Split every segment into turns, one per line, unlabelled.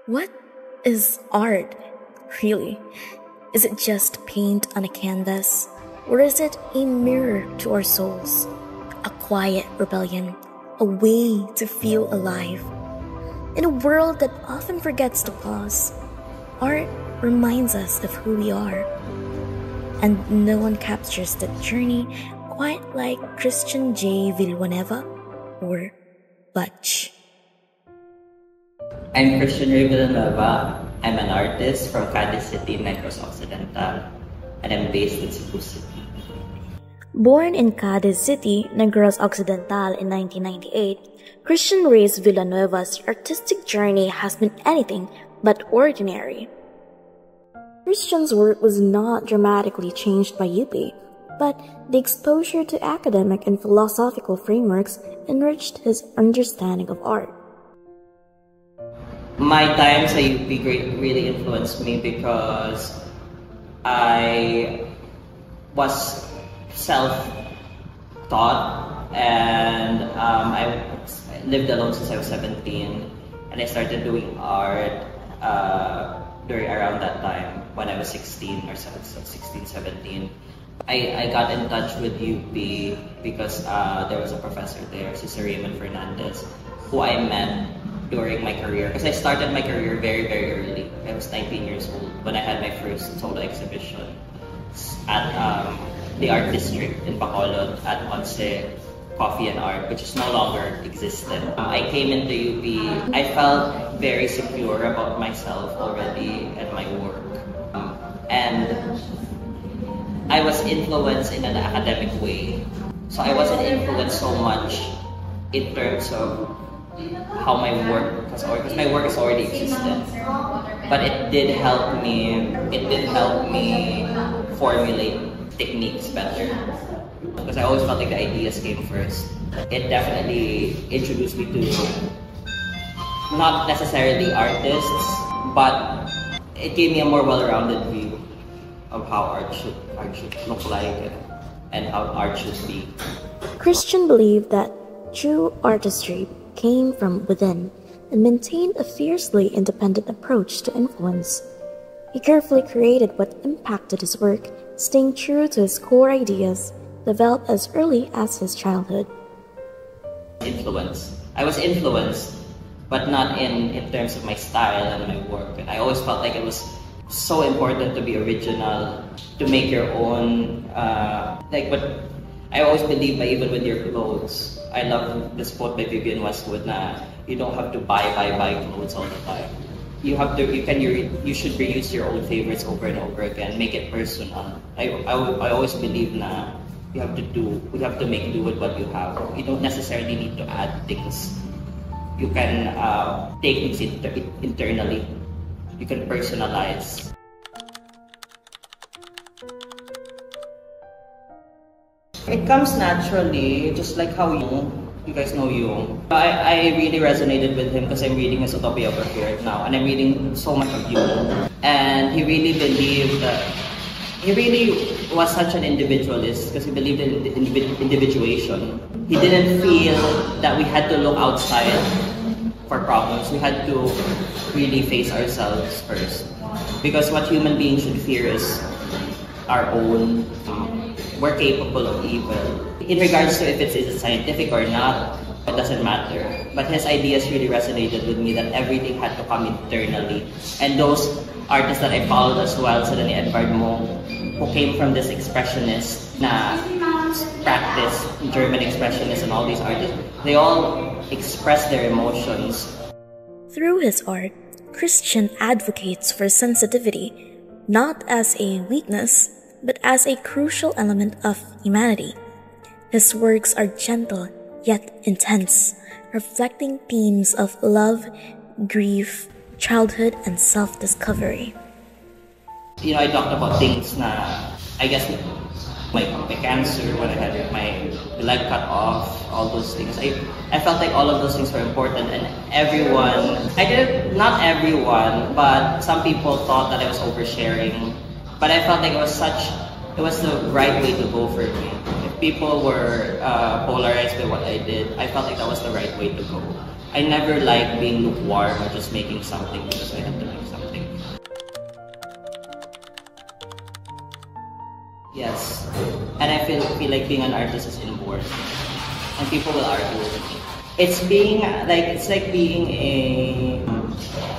What is art, really? Is it just paint on a canvas? Or is it a mirror to our souls? A quiet rebellion, a way to feel alive. In a world that often forgets to pause, art reminds us of who we are. And no one captures that journey quite like Christian J. Villanueva or Butch.
I'm Christian Ray Villanueva. I'm an artist from Cadiz City, Negros Occidental, and I'm based in Cebu City.
Born in Cadiz City, Negros Occidental in 1998, Christian Reyes Villanueva's artistic journey has been anything but ordinary. Christian's work was not dramatically changed by UP, but the exposure to academic and philosophical frameworks enriched his understanding of art.
My times at UP really influenced me because I was self-taught and I lived alone since I was 17, and I started doing art during around that time when I was 16 or 16, 17. I got in touch with UP because there was a professor there, Cesar Raymond Fernandez, who I met during my career, because I started my career very, very early. I was 19 years old when I had my first solo exhibition at the Art District in Bacolod at Once Coffee and Art, which is no longer existent. I came into UP, I felt very secure about myself already and my work. And I was influenced in an academic way. So I wasn't influenced so much in terms of how my work, because my work is already existent. But it did help me formulate techniques better. Because I always felt like the ideas came first. It definitely introduced me to not necessarily artists, but it gave me a more well-rounded view of how art should look like and how art should be.
Christian believed that true artistry came from within and maintained a fiercely independent approach to influence. He carefully created what impacted his work, staying true to his core ideas, developed as early as his childhood.
I was influenced, but not in terms of my style and my work. And I always felt like it was so important to be original, to make your own, but I always believe that even with your clothes. I love this quote by Vivienne Westwood na you don't have to buy clothes all the time. You should reuse your own favorites over and over again. Make it personal. I always believe na we have to make do with what you have. You don't necessarily need to add things. You can take things internally. You can personalize. It comes naturally, just like how you guys know Jung. I really resonated with him because I'm reading his autobiography right now, and I'm reading so much of Jung. And he really believed that he really was such an individualist because he believed in individuation. He didn't feel that we had to look outside for problems. We had to really face ourselves first, because what human beings should fear is our own. We're capable of evil. In regards to if it's scientific or not, it doesn't matter. But his ideas really resonated with me that everything had to come internally. And those artists that I followed as well, sila ni Edvard Munch, who came from this expressionist practice, German expressionists and all these artists, they all express their emotions.
Through his art, Christian advocates for sensitivity, not as a weakness, but as a crucial element of humanity. His works are gentle yet intense, reflecting themes of love, grief, childhood, and self-discovery.
I talked about things na, I guess, my cancer, when I had my leg cut off, all those things. I felt like all of those things were important, and not everyone, but some people thought that I was oversharing. But I felt like it was the right way to go for me. If people were polarized by what I did, I felt like that was the right way to go. I never liked being lukewarm or just making something because I had to make something. Yes, and I feel like being an artist is inborn, and people will argue with me. It's like being a.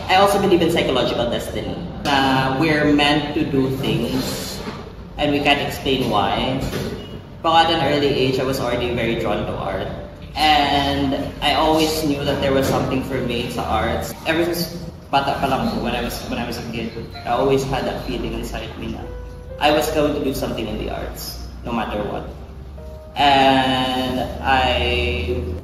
I also believe in psychological destiny. We're meant to do things, and we can't explain why. But at an early age, I was already very drawn to art, and I always knew that there was something for me sa arts. Ever since bata pa lang, when I was a kid, I always had that feeling inside me na I was going to do something in the arts, no matter what. And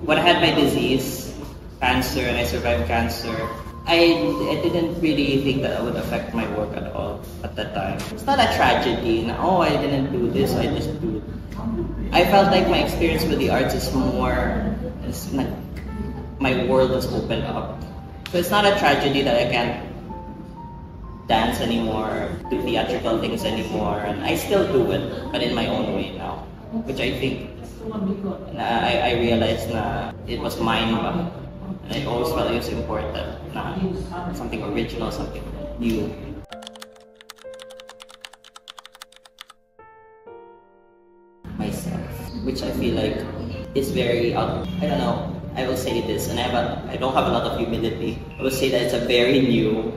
when I had my disease, cancer, and I survived cancer, I didn't really think that it would affect my work at all at that time. It's not a tragedy na, oh, I didn't do this, I just do it. I felt like my experience with the arts is more, my world was opened up. So it's not a tragedy that I can't dance anymore, do theatrical things anymore, and I still do it, but in my own way now. Which I think, I realized na it was mine ba. And I always felt it was important na something original, something new. Myself, which I feel like is very, I don't know, I will say this, and I don't have a lot of humility. I will say that it's a very new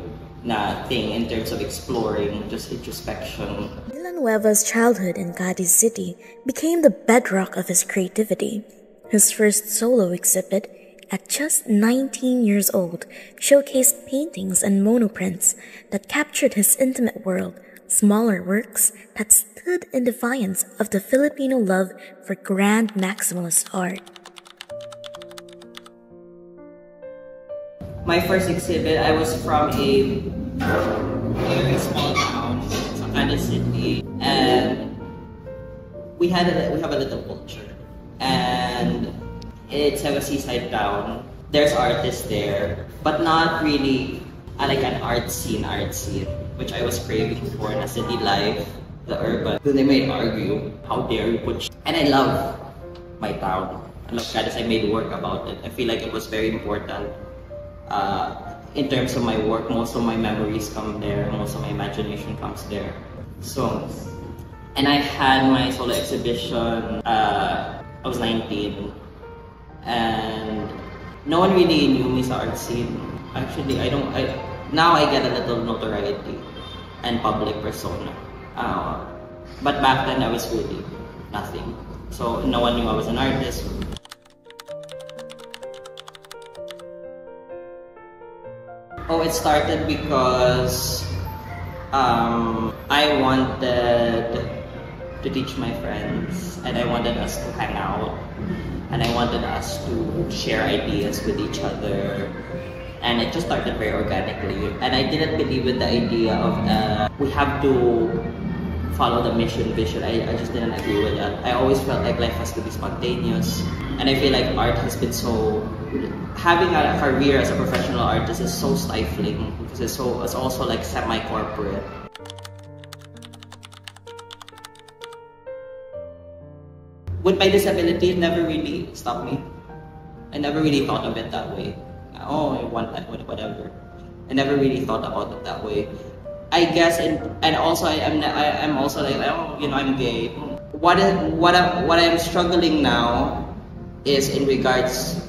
thing in terms of exploring, just introspection.
Villanueva's childhood in Cadiz City became the bedrock of his creativity. His first solo exhibit, at just 19 years old, showcased paintings and monoprints that captured his intimate world, smaller works that stood in defiance of the Filipino love for grand maximalist art.
My first exhibit, I was from a very small town, sa Cadiz City, and we have a little culture, and it's a seaside town. There's artists there, but not really like an art scene, which I was craving for in a city life, the urban. Then they might argue, how dare you put and I love my town. I love Cadiz. I made work about it. I feel like it was very important. In terms of my work, most of my memories come there, most of my imagination comes there. So, and I had my solo exhibition, I was 19, and no one really knew me sa art scene. Actually, now I get a little notoriety and public persona. But back then I was really nothing. So no one knew I was an artist. Oh, it started because I wanted to teach my friends, and I wanted us to hang out, and I wanted us to share ideas with each other, and it just started very organically. And I didn't believe in the idea of we have to follow the mission, vision. I just didn't agree with that. I always felt like life has to be spontaneous, and I feel like art has been so. Having a career as a professional artist is so stifling because it's also like semi-corporate. With my disability, it never really stopped me. I never really thought of it that way. Oh, I want that, whatever. I never really thought about it that way. I guess, and also I'm also like, oh, you know, I'm gay. What I'm struggling now is in regards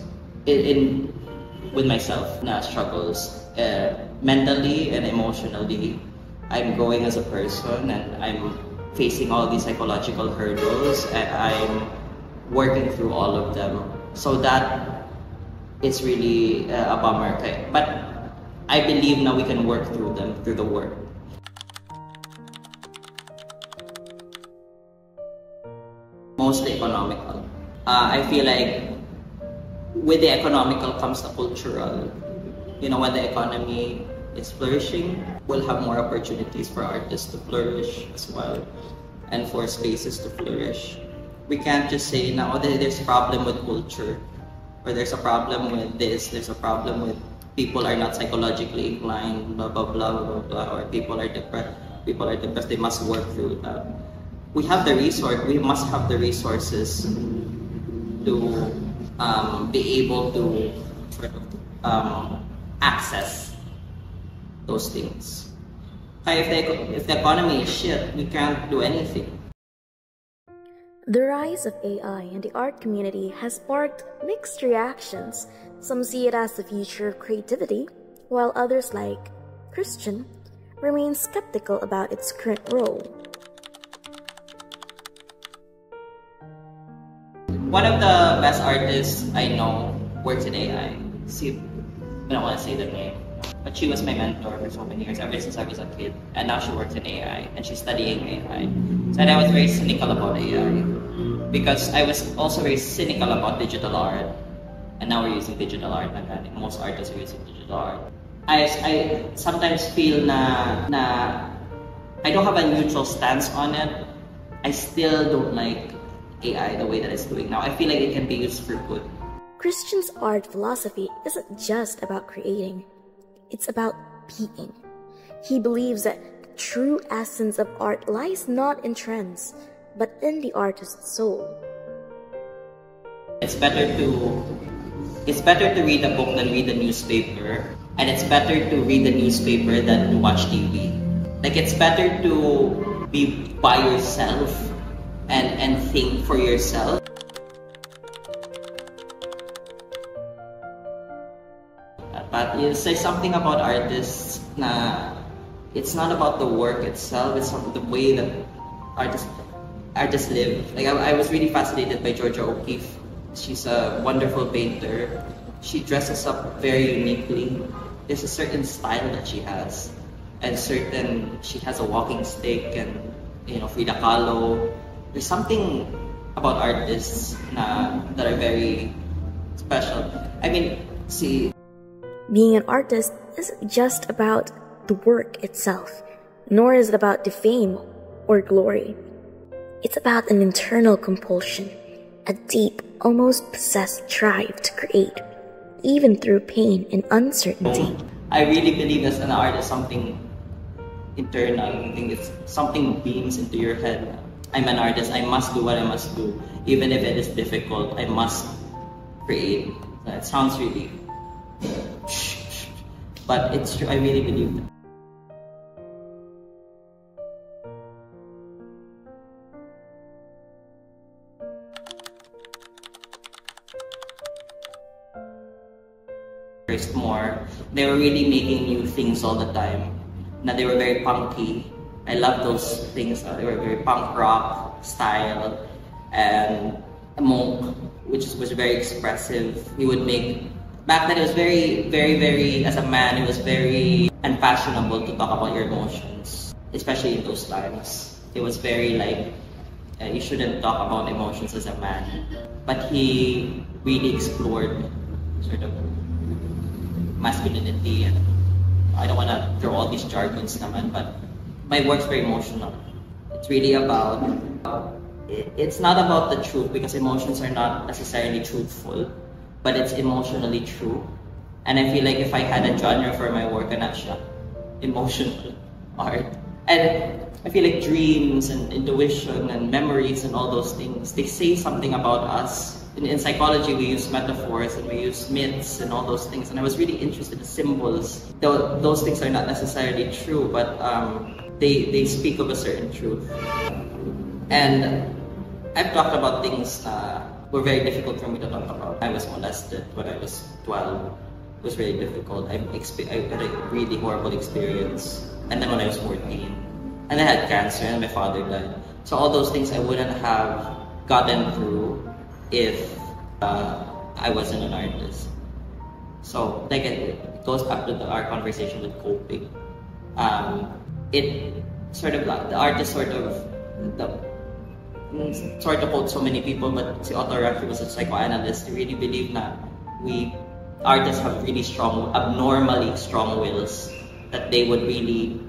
with myself, struggles mentally and emotionally. I'm growing as a person, and I'm facing all these psychological hurdles, and I'm working through all of them. So that is really a bummer. But I believe now we can work through them, through the work. Mostly economical. I feel like with the economical comes the cultural. You know, when the economy is flourishing, we'll have more opportunities for artists to flourish as well, and for spaces to flourish. We can't just say, now there's a problem with culture, or there's a problem with this, there's a problem with people are not psychologically inclined, blah, blah, blah, blah, blah, or people are depressed, they must work through that. We must have the resources to be able to access those things. If the economy is shit, we can't do anything.
The rise of AI in the art community has sparked mixed reactions. Some see it as the future of creativity, while others, like Christian, remain skeptical about its current role.
One of the best artists I know works in AI. I don't want to say the name, but she was my mentor for so many years, ever since I was a kid. And now she works in AI, and she's studying AI. So I was very cynical about AI, because I was also very cynical about digital art. And now we're using digital art, and most artists are using digital art. I sometimes feel na I don't have a neutral stance on it. I still don't like AI the way that it's doing now. I feel like it can be used for good.
Christian's art philosophy isn't just about creating, it's about being. He believes that the true essence of art lies not in trends, but in the artist's soul.
It's better to read a book than read a newspaper, and it's better to read a newspaper than to watch TV. Like, it's better to be by yourself and think for yourself. But there's something about artists na it's not about the work itself, it's the way that artists live. Like, I was really fascinated by Georgia O'Keeffe. She's a wonderful painter. She dresses up very uniquely. There's a certain style that she has, and she has a walking stick, and Frida Kahlo. There's something about artists that are very special. I mean, see,
being an artist isn't just about the work itself, nor is it about the fame or glory. It's about an internal compulsion, a deep, almost possessed drive to create, even through pain and uncertainty.
I really believe as an artist, something internal. I think it's something beams into your head. I'm an artist, I must do what I must do. Even if it is difficult, I must create. It sounds really... but it's true, I really believe that. More, they were really making new things all the time. Now they were very punky. I love those things. They were very punk rock style, and Monk, which was very expressive. He would make, back then it was very, very, very, as a man, it was very unfashionable to talk about your emotions, especially in those times. It was very like, you shouldn't talk about emotions as a man. But he really explored sort of masculinity, and I don't want to throw all these jargons naman, but my work's very emotional. It's really about, it's not about the truth, because emotions are not necessarily truthful, but it's emotionally true. And I feel like if I had a genre for my work, na siya, emotional art. And I feel like dreams and intuition and memories and all those things, they say something about us. In psychology, we use metaphors and we use myths and all those things. And I was really interested in symbols. Those things are not necessarily true, but they speak of a certain truth. And I've talked about things that were very difficult for me to talk about. I was molested when I was 12. It was very difficult. I had a really horrible experience. And then when I was 14, and I had cancer and my father died. So all those things I wouldn't have gotten through if I wasn't an artist. So like it goes back to our conversation with coping. It sort of, the artist sort of quote so many people, but si Otto Rank was a psychoanalyst. He really believed that we artists have really strong, abnormally strong wills, that they would really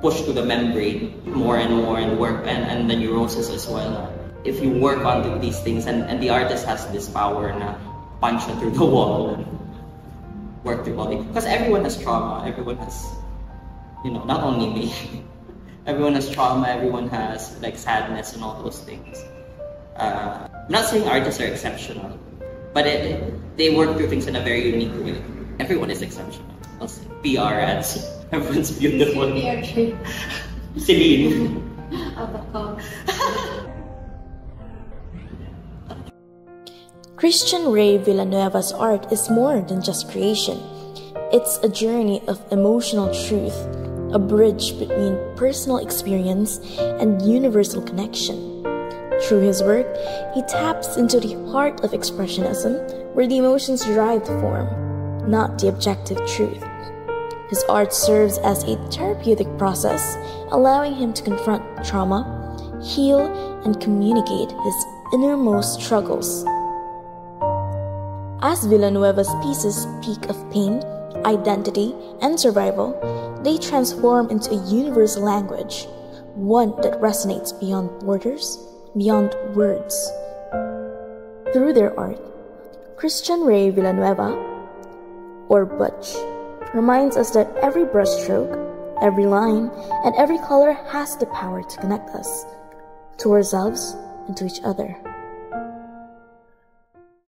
push to the membrane more and more, and work, and the neurosis as well. If you work on these things, and the artist has this power na punch through the wall and work through all the, because everyone has trauma, everyone has, not only me, everyone has trauma, everyone has like sadness and all those things. I'm not saying artists are exceptional, but they work through things in a very unique way. Everyone is exceptional. I'll say PR ads. Everyone's beautiful.
PR trade.
Celine.
Christian Ray Villanueva's art is more than just creation. It's a journey of emotional truth, a bridge between personal experience and universal connection. Through his work, he taps into the heart of expressionism, where the emotions drive the form, not the objective truth. His art serves as a therapeutic process, allowing him to confront trauma, heal, and communicate his innermost struggles. As Villanueva's pieces speak of pain, identity, and survival, they transform into a universal language, one that resonates beyond borders, beyond words. Through their art, Christian Ray Villanueva, or Butch, reminds us that every brushstroke, every line, and every color has the power to connect us to ourselves and to each other.